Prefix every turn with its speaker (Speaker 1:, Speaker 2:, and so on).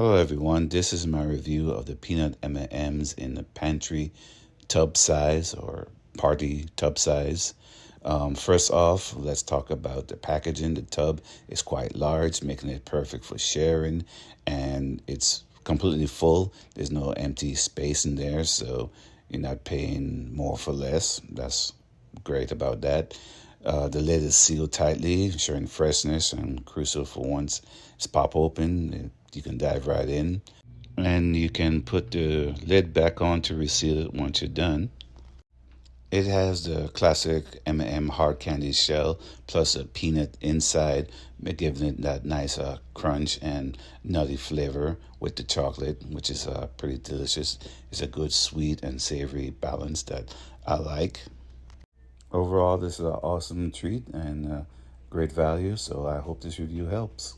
Speaker 1: Hello everyone, this is my review of the peanut M&Ms in the pantry tub size or party tub size. First off, let's talk about the packaging. The tub is quite large, making it perfect for sharing, and it's completely full. There's no empty space in there, so you're not paying more for less. That's great about that. The lid is sealed tightly, ensuring freshness and crucial for once it's pop open, you can dive right in. And you can put the lid back on to reseal it once you're done. It has the classic M&M hard candy shell plus a peanut inside, giving it that nice crunch and nutty flavor with the chocolate, which is pretty delicious. It's a good sweet and savory balance that I like. Overall, this is an awesome treat and great value, so I hope this review helps.